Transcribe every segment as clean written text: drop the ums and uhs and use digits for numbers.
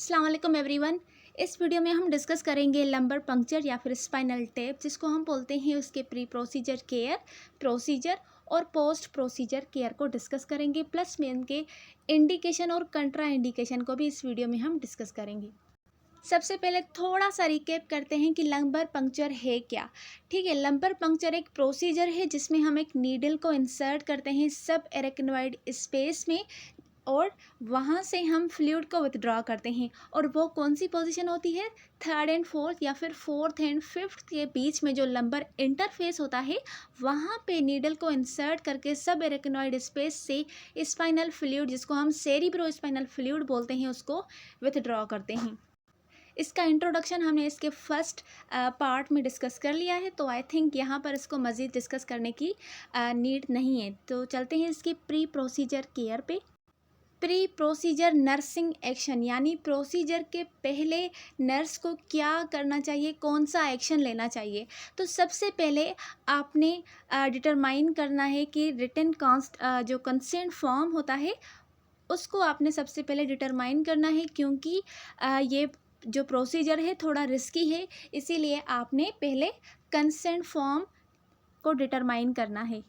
अस्सलाम वालेकुम एवरीवन। इस वीडियो में हम डिस्कस करेंगे लंबर पंक्चर या फिर स्पाइनल टैप, जिसको हम बोलते हैं उसके प्री प्रोसीजर केयर, प्रोसीजर और पोस्ट प्रोसीजर केयर को डिस्कस करेंगे। प्लस में इनके इंडिकेशन और कंट्रा इंडिकेशन को भी इस वीडियो में हम डिस्कस करेंगे। सबसे पहले थोड़ा सा रिकैप करते हैं कि लंबर पंक्चर है क्या। ठीक है, लंबर पंक्चर एक प्रोसीजर है जिसमें हम एक नीडल को इंसर्ट करते हैं सब एरेक्नोइड स्पेस में और वहाँ से हम फ्लूइड को विथड्रॉ करते हैं। और वो कौन सी पोजीशन होती है? थर्ड एंड फोर्थ या फिर फोर्थ एंड फिफ्थ के बीच में जो लंबर इंटरफेस होता है, वहाँ पे नीडल को इंसर्ट करके सब एरेक्नोइड स्पेस से स्पाइनल फ्लूइड, जिसको हम सेरिब्रो स्पाइनल फ्लूइड बोलते हैं, उसको विथड्रॉ करते हैं। इसका इंट्रोडक्शन हमने इसके फर्स्ट पार्ट में डिस्कस कर लिया है, तो आई थिंक यहाँ पर इसको मज़ीद डिस्कस करने की नीड नहीं है। तो चलते हैं इसकी प्री प्रोसीजर केयर पे। प्री प्रोसीजर नर्सिंग एक्शन, यानी प्रोसीजर के पहले नर्स को क्या करना चाहिए, कौन सा एक्शन लेना चाहिए। तो सबसे पहले आपने डिटरमाइन करना है कि रिटन जो कंसेंट फॉर्म होता है, उसको आपने सबसे पहले डिटरमाइन करना है, क्योंकि ये जो प्रोसीजर है थोड़ा रिस्की है, इसीलिए आपने पहले कंसेंट फॉर्म को डिटरमाइन करना है।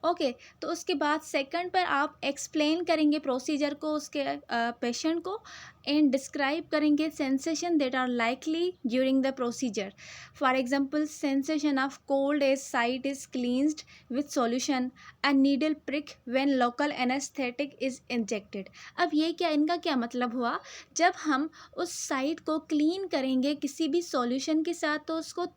ओके, तो उसके बाद सेकंड पर आप एक्सप्लेन करेंगे प्रोसीजर को उसके पेशेंट को, एंड डिस्क्राइब करेंगे sensation that are likely during the procedure. For example, sensation of cold as site is cleansed with solution and needle prick when local anaesthetic is injected. अब ये क्या, इनका क्या मतलब हुआ? जब हम उस साइट को क्लीन करेंगे किसी भी सॉल्यूशन के साथ, तो उसको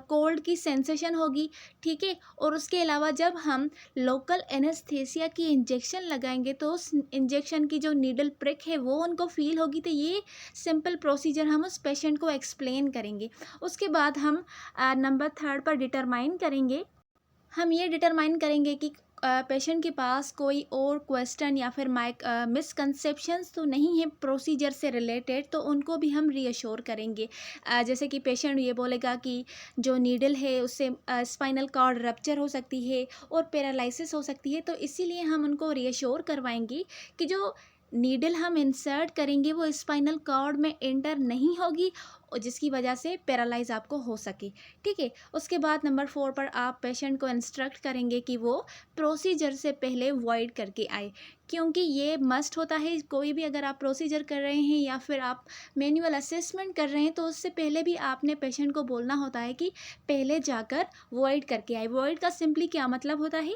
कोल्ड की सेंसेशन होगी। ठीक है, और उसके अलावा जब हम लोकल एनेस्थेसिया की इंजेक्शन लगाएंगे तो उस इंजेक्शन की जो नीडल प्रिक है वो उनको फील होगी। तो ये सिंपल प्रोसीजर हम उस पेशेंट को एक्सप्लेन करेंगे। उसके बाद हम नंबर थर्ड पर डिटरमाइन करेंगे, हम ये डिटरमाइन करेंगे कि पेशेंट के पास कोई और क्वेश्चन या फिर मिसकंसेप्शंस तो नहीं है प्रोसीजर से रिलेटेड, तो उनको भी हम रीअश्योर करेंगे। जैसे कि पेशेंट ये बोलेगा कि जो नीडल है उससे स्पाइनल कॉर्ड रप्चर हो सकती है और पैरालिसिस हो सकती है, तो इसीलिए हम उनको रीअश्योर करवाएंगे कि जो नीडल हम इंसर्ट करेंगे वो स्पाइनल कॉर्ड में एंटर नहीं होगी, और जिसकी वजह से पैरालाइज आपको हो सके। ठीक है, उसके बाद नंबर 4 पर आप पेशेंट को इंस्ट्रक्ट करेंगे कि वो प्रोसीजर से पहले वॉइड करके आए, क्योंकि ये मस्ट होता है। कोई भी अगर आप प्रोसीजर कर रहे हैं या फिर आप मैनुअल असेसमेंट कर रहे हैं, तो उससे पहले भी आपने पेशेंट को बोलना होता है कि पहले जाकर वॉइड करके आए। वॉइड का सिंपली क्या मतलब होता है?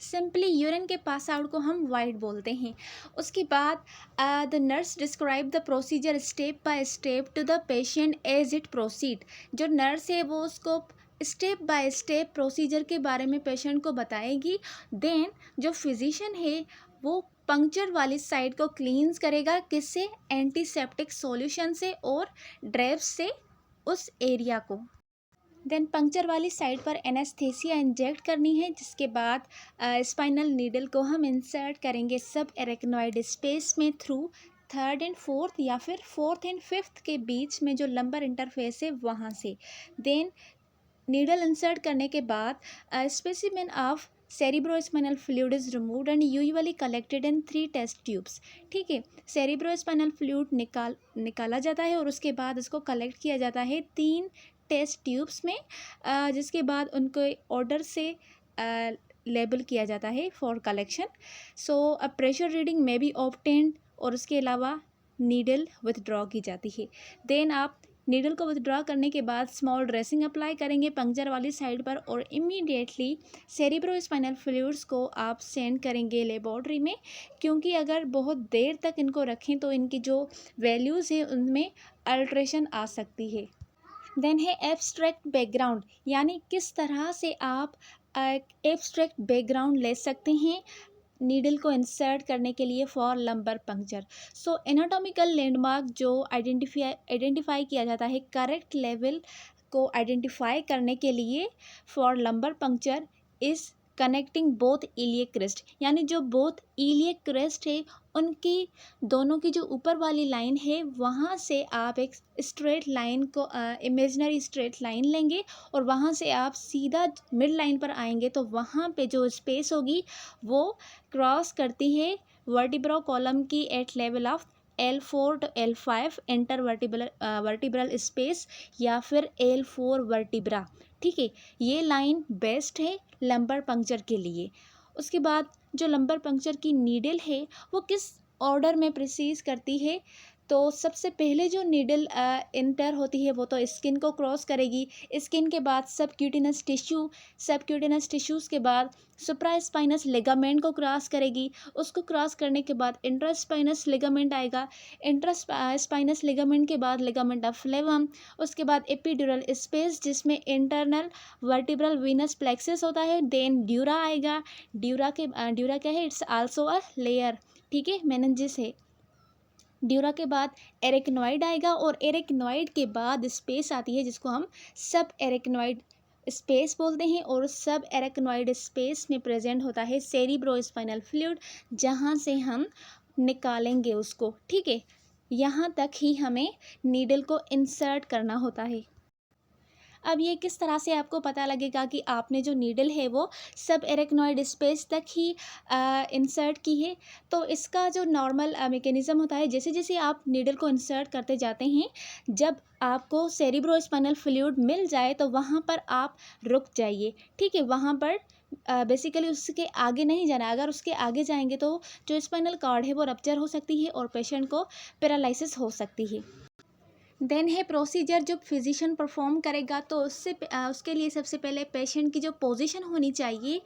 सिंपली यूरिन के पास आउट को हम वाइड बोलते हैं। उसके बाद the nurse describe the procedure step by step to the patient as it proceed. जो नर्स है वो उसको स्टेप बाय स्टेप प्रोसीजर के बारे में पेशेंट को बताएगी। देन जो फिजिशियन है वो पंक्चर वाली साइड को क्लींस करेगा, किससे? एंटीसेप्टिक सॉल्यूशन से और ड्रेप्स से उस एरिया को। देन पंक्चर वाली साइड पर एनेस्थेसिया इंजेक्ट करनी है, जिसके बाद स्पाइनल नीडल को हम इंसर्ट करेंगे सब एरेक्नोइड स्पेस में थ्रू थर्ड एंड फोर्थ या फिर फोर्थ एंड फिफ्थ के बीच में जो लंबर इंटरफेस है वहाँ से। देन नीडल इंसर्ट करने के बाद specimen of cerebrospinal fluid is removed and usually collected in 3 test tubes. ठीक है, सेरिब्रोस्पाइनल फ्लूइड निकाला जाता है और उसके बाद उसको कलेक्ट किया जाता है 3 टेस्ट ट्यूब्स में, जिसके बाद उनको ऑर्डर से लेबल किया जाता है for collection. So a pressure reading में बी ऑब्टेन्ड, और उसके अलावा नीडल विथड्रॉ की जाती है। देन आप नीडल को विथड्रॉ करने के बाद स्मॉल ड्रेसिंग अप्लाई करेंगे पंक्चर वाली साइड पर, और इमीडिएटली सेरिब्रोस्पाइनल फ्लूइड्स को आप सेंड करेंगे लेबॉर्ट्री में, क्योंकि अगर बहुत देर तक इनको रखें तो इनकी जो वैल्यूज़ हैं उनमें अल्ट्रेशन आ सकती है। देन है एब्स्ट्रैक्ट बैकग्राउंड, यानी किस तरह से आप एब्स्ट्रैक्ट बैकग्राउंड ले सकते हैं नीडल को इंसर्ट करने के लिए for lumbar puncture. So anatomical landmark जो आइडेंटिफाई किया जाता है करेक्ट लेवल को आइडेंटिफाई करने के लिए for lumbar puncture is connecting both iliac crest, यानी जो बोथ इलियक क्रेस्ट है उनकी दोनों की जो ऊपर वाली लाइन है वहाँ से आप एक स्ट्रेट लाइन को इमेजिनरी स्ट्रेट लाइन लेंगे, और वहाँ से आप सीधा मिड लाइन पर आएंगे, तो वहाँ पे जो स्पेस होगी वो क्रॉस करती है वर्टिब्रो कॉलम की at level of L4 to L5 vertebral space या फिर L4 वर्टिब्रा। ठीक है, ये लाइन बेस्ट है लंबर पंक्चर के लिए। उसके बाद जो लंबर पंक्चर की नीडल है वो किस ऑर्डर में प्रिसीज करती है, तो सबसे पहले जो नीडल इंटर होती है वो तो स्किन को क्रॉस करेगी, स्किन के बाद सबक्यूटेनस टिश्यूज़ के बाद सुप्रास्पाइनस लिगामेंट को क्रॉस करेगी, उसको क्रॉस करने के बाद इंट्रास्पाइनस लिगामेंट आएगा, इंट्रास्पाइनस लिगामेंट के बाद लिगामेंट ऑफ फ्लेवम, उसके बाद एपिड्यूरल स्पेस जिसमें इंटरनल वर्टिब्रल वीनस प्लेक्सस होता है, देन ड्यूरा आएगा। ड्यूरा क्या है, इट्स आल्सो अ लेयर। ठीक है, मेनिंजेस है। ड्यूरा के बाद एरेक्नॉइड आएगा और एरेक्नॉइड के बाद स्पेस आती है जिसको हम सब एरेक्नॉइड स्पेस बोलते हैं, और सब एरेक्नॉइड स्पेस में प्रेजेंट होता है सेरिब्रोस्पाइनल फ्लूइड, जहाँ से हम निकालेंगे उसको। ठीक है, यहाँ तक ही हमें नीडल को इंसर्ट करना होता है। अब ये किस तरह से आपको पता लगेगा कि आपने जो नीडल है वो सब एरेक्नॉइड स्पेस तक ही इंसर्ट की है, तो इसका जो नॉर्मल मैकेनिज़्म होता है, जैसे जैसे आप नीडल को इंसर्ट करते जाते हैं, जब आपको सेरिब्रोस्पाइनल फ्लूइड मिल जाए तो वहाँ पर आप रुक जाइए। ठीक है, वहाँ पर बेसिकली उसके आगे नहीं जाना। अगर उसके आगे जाएंगे तो जो स्पाइनल कॉर्ड है वो रप्चर हो सकती है और पेशेंट को पैरालिसिस हो सकती है। देन है प्रोसीजर जो फिजिशियन परफॉर्म करेगा, तो उसके लिए सबसे पहले पेशेंट की जो पोजीशन होनी चाहिए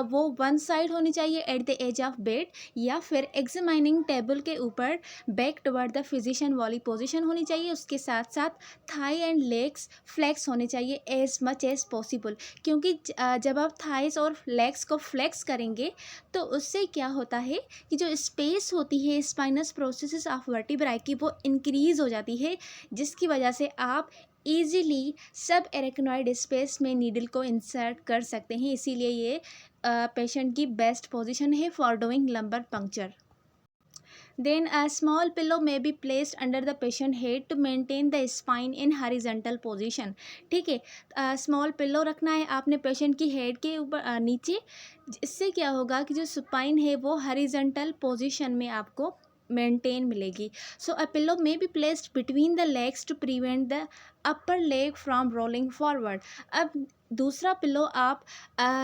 वो वन साइड होनी चाहिए at the edge of bed, या फिर एग्जामिनिंग टेबल के ऊपर बैक टुवर्ड द फिजिशियन वाली पोजीशन होनी चाहिए। उसके साथ साथ थाई एंड लेग्स फ्लेक्स होने चाहिए एज मच एज पॉसिबल, क्योंकि जब आप थाइस और लेग्स को फ्लेक्स करेंगे तो उससे क्या होता है कि जो स्पेस होती है स्पाइनस प्रोसेसेस ऑफ वर्टिब्राई की वो इंक्रीज़ हो जाती है, जिसकी वजह से आप इजीली सब एरेक्नॉइड स्पेस में नीडल को इंसर्ट कर सकते हैं। इसीलिए ये पेशेंट की बेस्ट पोजीशन है for doing lumbar puncture. Then a small pillow may be placed under the patient head to maintain the spine in horizontal position। ठीक है, स्मॉल पिल्लो रखना है आपने पेशेंट की हेड के ऊपर नीचे, इससे क्या होगा कि जो स्पाइन है वो हॉरिजॉन्टल पोजीशन में आपको मेंटेन मिलेगी। So a pillow may be placed between the legs to prevent the upper leg from rolling forward. अब दूसरा पिल्लो आप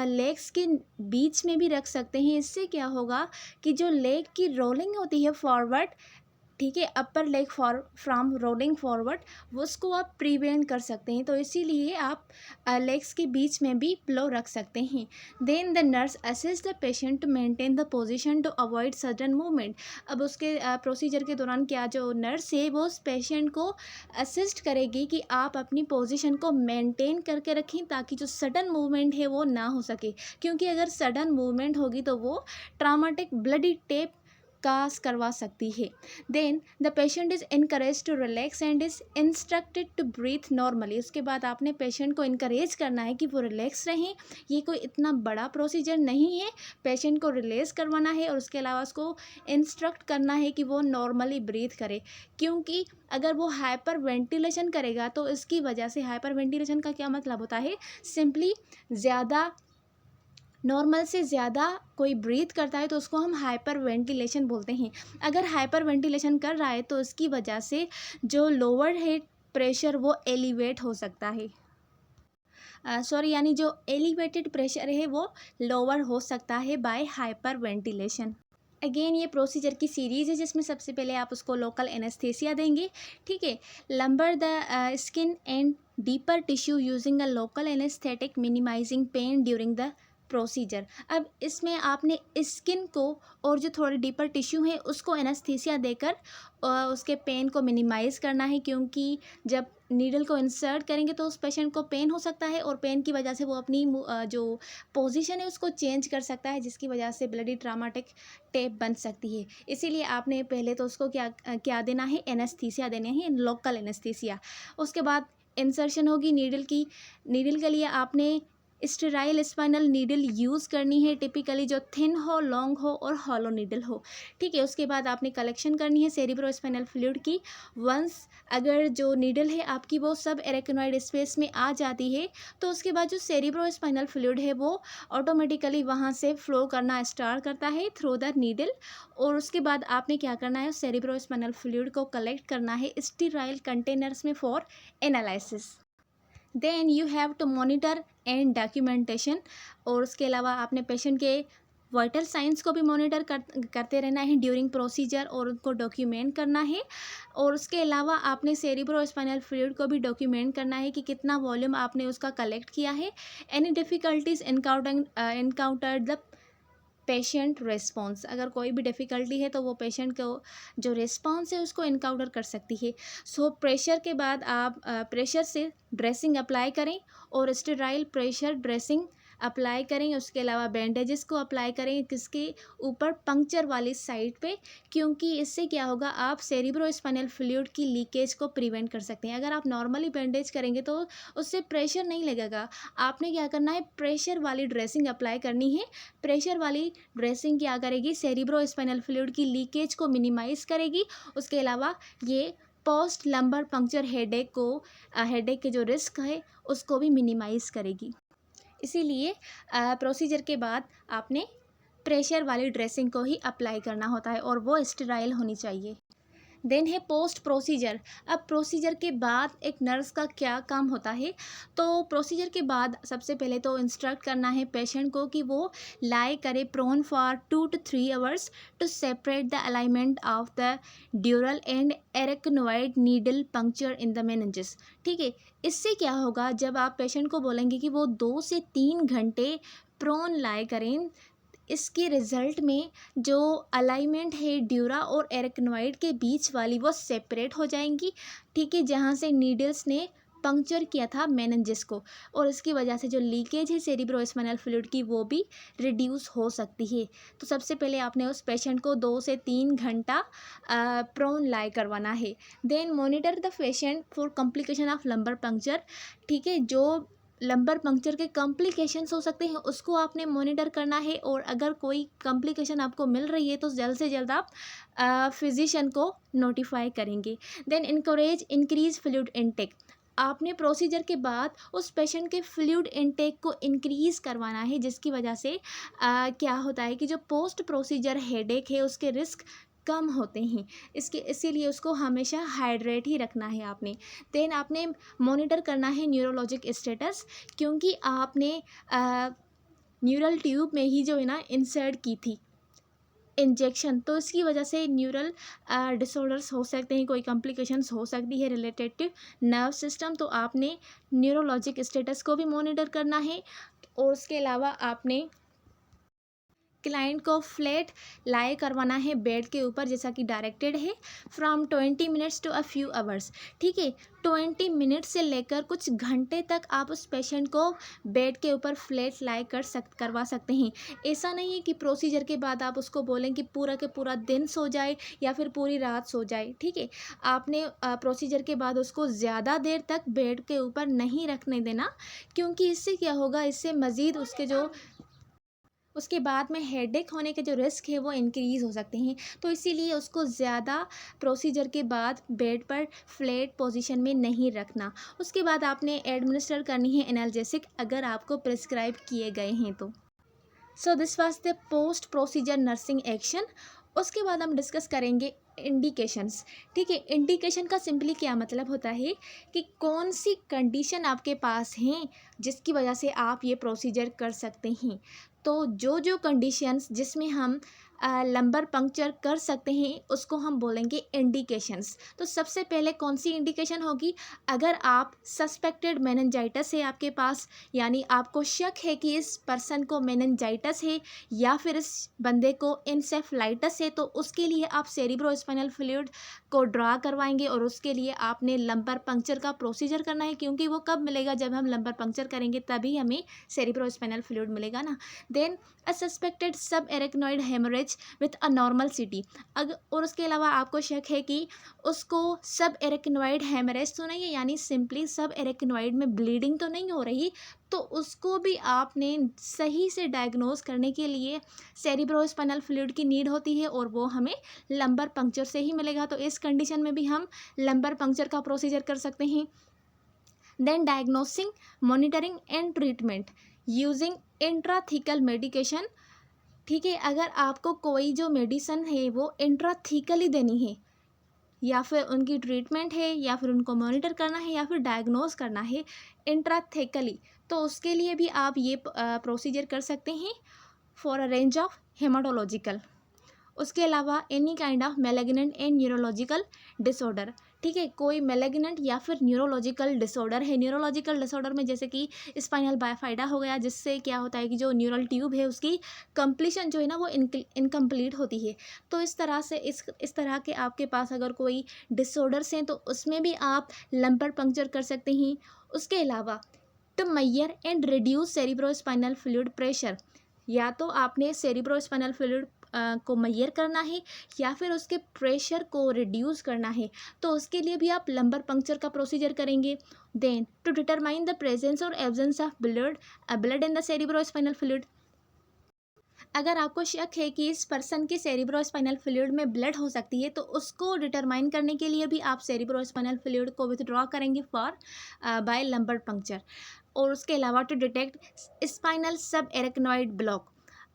लेग्स के बीच में भी रख सकते हैं। इससे क्या होगा कि जो लेग की रोलिंग होती है फॉरवर्ड, ठीक है, अपर लेग फ्रॉम रोलिंग फॉरवर्ड, वो उसको आप प्रिवेंट कर सकते हैं। तो इसीलिए आप लेग्स के बीच में भी पिलो रख सकते हैं। Then the nurse assist the patient to maintain the position to avoid sudden movement. अब उसके प्रोसीजर के दौरान क्या जो नर्स है वो उस पेशेंट को असिस्ट करेगी कि आप अपनी पोजीशन को मेंटेन करके रखें, ताकि जो सडन मूवमेंट है वो ना हो सके, क्योंकि अगर सडन मूवमेंट होगी तो वो ट्रामाटिक ब्लडी टेप काज करवा सकती है। Then the patient is encourage to relax and is instructed to breathe normally. उसके बाद आपने पेशेंट को इनकरेज करना है कि वो रिलैक्स रहें। ये कोई इतना बड़ा प्रोसीजर नहीं है, पेशेंट को रिलैक्स करवाना है और उसके अलावा उसको इंस्ट्रक्ट करना है कि वो नॉर्मली ब्रीथ करे, क्योंकि अगर वो हाइपर वेंटिलेशन करेगा तो इसकी वजह से, हाइपर वेंटिलेशन का क्या मतलब होता है, सिंपली ज़्यादा नॉर्मल से ज़्यादा कोई ब्रीथ करता है तो उसको हम हाइपर वेंटिलेशन बोलते हैं। अगर हाइपर वेंटिलेशन कर रहा है तो इसकी वजह से जो लोअर हेड प्रेशर वो एलिवेट हो सकता है, यानी जो एलिवेटेड प्रेशर है वो लोअर हो सकता है बाय हाइपर वेंटिलेशन। अगेन ये प्रोसीजर की सीरीज़ है जिसमें सबसे पहले आप उसको लोकल एनेस्थीसिया देंगे। ठीक है, lumbar the skin and deeper tissue using a local anaesthetic minimising pain during the procedure. अब इसमें आपने स्किन को और जो थोड़े डीपर टिश्यू हैं उसको एनेस्थीसिया देकर उसके पेन को मिनिमाइज़ करना है, क्योंकि जब नीडल को इंसर्ट करेंगे तो उस पेशेंट को पेन हो सकता है और पेन की वजह से वो अपनी जो पोजीशन है उसको चेंज कर सकता है, जिसकी वजह से ब्लडी ट्रामाटिक टेप बन सकती है। इसीलिए आपने पहले तो उसको क्या देना है, एनेस्थीसिया देने हैं, लोकल एनेस्थीसिया। उसके बाद इंसर्शन होगी नीडल की। नीडल के लिए आपने स्टेराइल स्पाइनल नीडल यूज़ करनी है, टिपिकली जो थिन हो, लॉन्ग हो और हॉलो नीडल हो, ठीक है। उसके बाद आपने कलेक्शन करनी है सेरिब्रो स्पाइनल फ्लूइड की। वंस अगर जो नीडल है आपकी वो सब एरेक्नोइड स्पेस में आ जाती है, तो उसके बाद जो सेरिब्रो स्पाइनल फ्लूइड है वो ऑटोमेटिकली वहाँ से फ्लो करना स्टार्ट करता है थ्रू द नीडल। और उसके बाद आपने क्या करना है, सेरिब्रो स्पाइनल फ्लूइड को कलेक्ट करना है स्टीराइल कंटेनर्स में for analysis. Then you have to monitor and documentation. और उसके अलावा आपने पेशेंट के वाइटल साइंस को भी मॉनिटर करते रहना है ड्यूरिंग प्रोसीजर और उनको डॉक्यूमेंट करना है। और उसके अलावा आपने सेरिब्रो स्पाइनल फ्लूइड को भी डॉक्यूमेंट करना है कि कितना वॉल्यूम आपने उसका कलेक्ट किया है। Any difficulties encountered the patient response, अगर कोई भी डिफ़िकल्टी है तो वो पेशेंट को जो रिस्पॉन्स है उसको इनकाउंटर कर सकती है। सो प्रेशर के बाद आप प्रेशर से ड्रेसिंग अप्लाई करें और स्टेराइल प्रेशर ड्रेसिंग अप्लाई करें। उसके अलावा बैंडेजेस को अप्लाई करें किसके ऊपर, पंक्चर वाली साइड पे, क्योंकि इससे क्या होगा, आप सेरिब्रो स्पाइनल फ्लूइड की लीकेज को प्रिवेंट कर सकते हैं। अगर आप नॉर्मली बैंडेज करेंगे तो उससे प्रेशर नहीं लगेगा। आपने क्या करना है, प्रेशर वाली ड्रेसिंग अप्लाई करनी है। प्रेशर वाली ड्रेसिंग क्या करेगी, सेरिब्रो स्पाइनल फ्लूइड की लीकेज को मिनिमाइज़ करेगी। उसके अलावा ये पोस्ट लंबर पंक्चर हेडेक के जो रिस्क है उसको भी मिनिमाइज़ करेगी। इसीलिए प्रोसीजर के बाद आपने प्रेशर वाली ड्रेसिंग को ही अप्लाई करना होता है और वो स्टेराइल होनी चाहिए। देन है पोस्ट प्रोसीजर। अब प्रोसीजर के बाद एक नर्स का क्या काम होता है, तो प्रोसीजर के बाद सबसे पहले तो इंस्ट्रक्ट करना है पेशेंट को कि वो लाई करे prone for 2 to 3 hours to separate the alignment of the dural and arachnoid needle puncture in the meninges, ठीक है। इससे क्या होगा, जब आप पेशेंट को बोलेंगे कि वो 2 से 3 घंटे प्रोन लाई करें, इसके रिज़ल्ट में जो अलाइनमेंट है ड्यूरा और एरेक्नोइड के बीच वाली वो सेपरेट हो जाएंगी, ठीक है, जहाँ से नीडल्स ने पंक्चर किया था मेनिंजेस को। और इसकी वजह से जो लीकेज है सेरिब्रो स्पाइनल फ्लूइड की वो भी रिड्यूस हो सकती है। तो सबसे पहले आपने उस पेशेंट को 2 से 3 घंटा प्रोन लाई करवाना है। Then monitor the patient for complication of lumbar puncture, ठीक है। जो लंबर पंक्चर के कॉम्प्लिकेशंस हो सकते हैं उसको आपने मॉनिटर करना है। और अगर कोई कॉम्प्लिकेशन आपको मिल रही है तो जल्द से जल्द आप फिजिशियन को नोटिफाई करेंगे। Then encourage increase fluid intake. आपने प्रोसीजर के बाद उस पेशेंट के फ्लूइड इनटेक को इंक्रीज़ करवाना है, जिसकी वजह से क्या होता है कि जो पोस्ट प्रोसीजर हेडेक है उसके रिस्क कम होते हैं। इसीलिए उसको हमेशा हाइड्रेट ही रखना है आपने। देन आपने मॉनिटर करना है न्यूरोलॉजिक स्टेटस, क्योंकि आपने न्यूरल ट्यूब में ही जो है ना इंसर्ट की थी इंजेक्शन, तो इसकी वजह से न्यूरल डिसऑर्डर्स हो सकते हैं, कोई कॉम्प्लिकेशंस हो सकती है रिलेटेड टू नर्व सिस्टम। तो आपने न्यूरोलॉजिक स्टेटस को भी मॉनिटर करना है। और उसके अलावा आपने क्लाइंट को फ्लैट लाई करवाना है बेड के ऊपर, जैसा कि डायरेक्टेड है, from 20 minutes to a few hours, ठीक है। 20 मिनट से लेकर कुछ घंटे तक आप उस पेशेंट को बेड के ऊपर फ्लैट लाई करवा सकते हैं। ऐसा नहीं है कि प्रोसीजर के बाद आप उसको बोलें कि पूरा के पूरा दिन सो जाए या फिर पूरी रात सो जाए, ठीक है। आपने प्रोसीजर के बाद उसको ज़्यादा देर तक बेड के ऊपर नहीं रखने देना, क्योंकि इससे क्या होगा, इससे मज़ीद उसके बाद में हेडेक होने के जो रिस्क है वो इंक्रीज़ हो सकते हैं। तो इसीलिए उसको ज़्यादा प्रोसीजर के बाद बेड पर फ्लैट पोजीशन में नहीं रखना। उसके बाद आपने एडमिनिस्टर करनी है एनाल्जेसिक, अगर आपको प्रिस्क्राइब किए गए हैं तो। So this was the post procedure nursing action. उसके बाद हम डिस्कस करेंगे इंडिकेशंस, ठीक है। इंडिकेशन का सिंपली क्या मतलब होता है कि कौन सी कंडीशन आपके पास हैं जिसकी वजह से आप ये प्रोसीजर कर सकते हैं। तो जो कंडीशंस जिसमें हम लंबर पंक्चर कर सकते हैं उसको हम बोलेंगे इंडिकेशंस। तो सबसे पहले कौन सी इंडिकेशन होगी, अगर आप सस्पेक्टेड मेनिंजाइटिस है आपके पास, यानी आपको शक है कि इस पर्सन को मेनिंजाइटिस है या फिर इस बंदे को इंसेफ्लाइटिस है, तो उसके लिए आप सेरिब्रो स्पाइनल फ्लूइड को ड्रा करवाएंगे और उसके लिए आपने लंबर पंक्चर का प्रोसीजर करना है, क्योंकि वो कब मिलेगा, जब हम लंबर पंक्चर करेंगे तभी हमें सेरिब्रो स्पाइनल फ्लूइड मिलेगा ना। Then a suspected subarachnoid haemorrhage with a normal CT, और उसके अलावा आपको शक है कि उसको सब एरेक्नॉइड हेमरेज तो नहीं है, यानी सिंपली सब एरेक्नॉइड में ब्लीडिंग तो नहीं हो रही, तो उसको भी आपने सही से डायग्नोज करने के लिए सेरिब्रोस्पाइनल फ्लूइड की नीड होती है, और वो हमें लंबर पंक्चर से ही मिलेगा। तो इस कंडीशन में भी हम लंबर पंक्चर का प्रोसीजर कर सकते हैं। Then diagnosing, monitoring and treatment using intrathecal medication. ठीक है, अगर आपको कोई जो मेडिसन है वो इंट्राथीकली देनी है, या फिर उनकी ट्रीटमेंट है, या फिर उनको मॉनिटर करना है, या फिर डायग्नोज करना है इंट्राथेकली, तो उसके लिए भी आप ये प्रोसीजर कर सकते हैं for a range of haematological. उसके अलावा any kind of malignant and neurological disorder. ठीक है, कोई मेलेग्नेंट या फिर न्यूरोलॉजिकल डिसऑर्डर है। न्यूरोलॉजिकल डिसऑर्डर में जैसे कि स्पाइनल बायफाइडा हो गया, जिससे क्या होता है कि जो न्यूरल ट्यूब है उसकी कंप्लीशन जो है ना वो इनकम्प्लीट होती है। तो इस तरह से इस तरह के आपके पास अगर कोई डिसऑर्डर्स हैं तो उसमें भी आप लंबर पंक्चर कर सकते हैं। उसके अलावा to measure and reduce cerebrospinal fluid pressure, या तो आपने सेरिब्रोस्पाइनल फ्लूइड को मेजर करना है या फिर उसके प्रेशर को रिड्यूस करना है, तो उसके लिए भी आप लंबर पंक्चर का प्रोसीजर करेंगे। Then to determine the presence और absence of blood in the cerebrospinal fluid, अगर आपको शक है कि इस पर्सन के सेरिब्रोस्पाइनल फ्लूइड में ब्लड हो सकती है, तो उसको डिटरमाइन करने के लिए भी आप सेरिब्रोस्पाइनल फ्लूइड को विथड्रॉ करेंगे फॉर बाय लंबर पंक्चर। और उसके अलावा टू डिटेक्ट स्पाइनल सब एरेक्नॉइड ब्लॉक,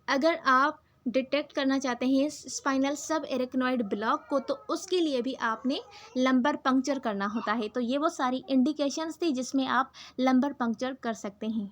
अगर आप डिटेक्ट करना चाहते हैं स्पाइनल सब एरेक्नॉइड ब्लॉक को, तो उसके लिए भी आपने लंबर पंक्चर करना होता है। तो ये वो सारी इंडिकेशंस थी जिसमें आप लंबर पंक्चर कर सकते हैं।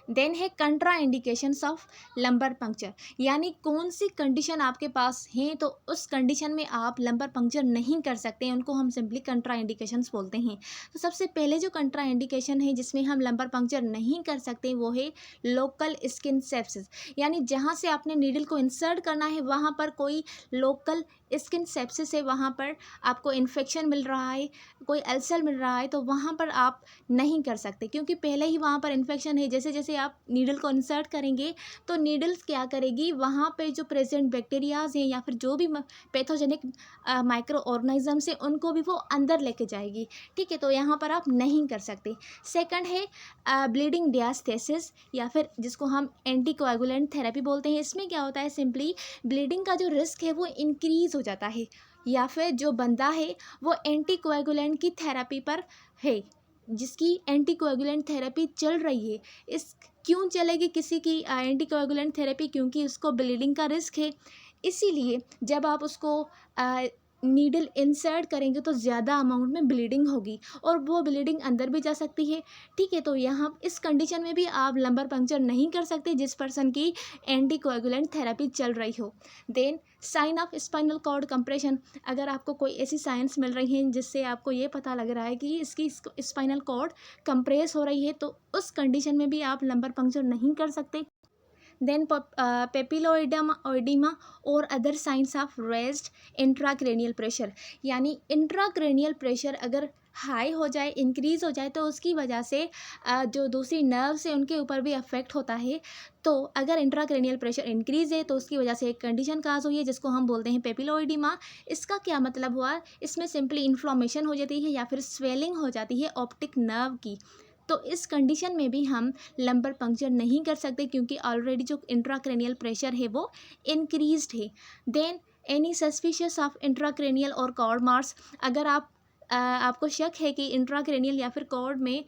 देन है कंट्रा इंडिकेशंस ऑफ लंबर पंक्चर, यानी कौन सी कंडीशन आपके पास हैं तो उस कंडीशन में आप लंबर पंक्चर नहीं कर सकते हैं, उनको हम सिंपली कंट्रा इंडिकेशंस बोलते हैं। तो सबसे पहले जो कंट्रा इंडिकेशन है जिसमें हम लंबर पंक्चर नहीं कर सकते वो है लोकल स्किन सेप्सिस, यानी जहाँ से आपने नीडल को इंसर्ट करना है वहाँ पर कोई लोकल स्किन सेप्सिस है, वहाँ पर आपको इन्फेक्शन मिल रहा है, कोई अल्सर मिल रहा है, तो वहाँ पर आप नहीं कर सकते, क्योंकि पहले ही वहाँ पर इन्फेक्शन है। जैसे जैसे आप नीडल को इंसर्ट करेंगे तो नीडल्स क्या करेगी, वहाँ पे जो प्रेजेंट बैक्टीरियाज हैं या फिर जो भी पैथोजेनिक माइक्रो ऑर्गेनिजम्स हैं उनको भी वो अंदर लेके जाएगी। ठीक है, तो यहाँ पर आप नहीं कर सकते। सेकंड है ब्लीडिंग डियास्थेसिस, या फिर जिसको हम एंटीकोएगुलेंट थेरेपी बोलते हैं। इसमें क्या होता है, सिंपली ब्लीडिंग का जो रिस्क है वो इंक्रीज़ हो जाता है, या फिर जो बंदा है वो एंटीकोएगुलेंट की थेरेपी पर है, जिसकी एंटीकोएगुलेंट थेरेपी चल रही है। इस क्यों चलेगी किसी की एंटीकोएगुलेंट थेरेपी, क्योंकि उसको ब्लीडिंग का रिस्क है। इसीलिए जब आप उसको नीडल इंसर्ट करेंगे तो ज़्यादा अमाउंट में ब्लीडिंग होगी और वो ब्लीडिंग अंदर भी जा सकती है। ठीक है, तो यहाँ इस कंडीशन में भी आप लंबर पंक्चर नहीं कर सकते जिस पर्सन की एंटीकोएगुलेंट थेरेपी चल रही हो। Then sign of spinal cord compression, अगर आपको कोई ऐसी साइंस मिल रही हैं जिससे आपको ये पता लग रहा है कि इसकी स्पाइनल कॉर्ड कंप्रेस हो रही है, तो उस कंडीशन में भी आप लंबर पंक्चर नहीं कर सकते। देन पेपिलोइडिमा और other science of raised intracranial pressure, यानी इंट्राक्रेनियल प्रेशर अगर हाई हो जाए, इंक्रीज़ हो जाए, तो उसकी वजह से जो दूसरी नर्व्स है उनके ऊपर भी अफेक्ट होता है। तो अगर इंट्राक्रेनियल प्रेशर इंक्रीज़ है तो उसकी वजह से एक कंडीशन काज हुई है जिसको हम बोलते हैं पेपिलोइडिमा। इसका क्या मतलब हुआ, इसमें सिंपली इन्फ्लामेशन हो जाती है या फिर स्वेलिंग हो जाती है ऑप्टिक नर्व की। तो इस कंडीशन में भी हम लंबर पंक्चर नहीं कर सकते क्योंकि ऑलरेडी जो इंट्राक्रेनियल प्रेशर है वो इंक्रीज्ड है। Then any suspicious of intracranial और कॉर्ड मास, अगर आपको शक है कि इंट्राक्रेनियल या फिर कॉर्ड में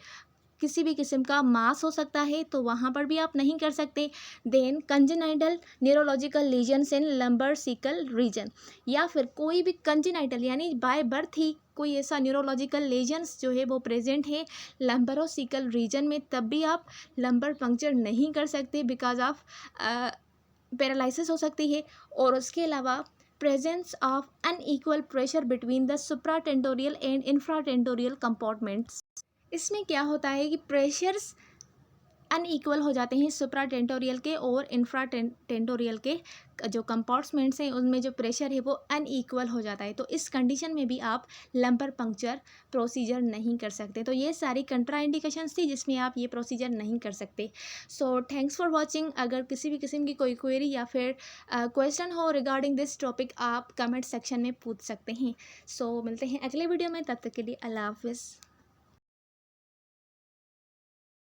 किसी भी किस्म का मास हो सकता है तो वहाँ पर भी आप नहीं कर सकते। देन कंजेनाइटल न्यूरोलॉजिकल लीजन्स इन लंबरसिकल रीजन, या फिर कोई भी कंजेनाइटल यानी बाय बर्थ ही कोई ऐसा न्यूरोलॉजिकल लीजन्स जो है वो प्रेजेंट है लंबरोसिकल रीजन में, तब भी आप लंबर पंक्चर नहीं कर सकते बिकॉज ऑफ पैरालिसिस हो सकती है। और उसके अलावा presence of unequal pressure between the supratentorial and infratentorial compartments, इसमें क्या होता है कि प्रेशर्स अनईक्वल हो जाते हैं सुप्राटेंटोरियल के और इंफ्राटेंटोरियल के जो कंपार्टमेंट्स हैं उनमें जो प्रेशर है वो अनईक्वल हो जाता है, तो इस कंडीशन में भी आप लंबर पंक्चर प्रोसीजर नहीं कर सकते। तो ये सारी कंट्रा इंडिकेशंस थी जिसमें आप ये प्रोसीजर नहीं कर सकते। So thanks for watching. अगर किसी भी किस्म की कोई क्वेरी या फिर क्वेश्चन हो रिगार्डिंग दिस टॉपिक आप कमेंट सेक्शन में पूछ सकते हैं। सो मिलते हैं अगले वीडियो में, तब तक के लिए अल्लाह हाफिज़।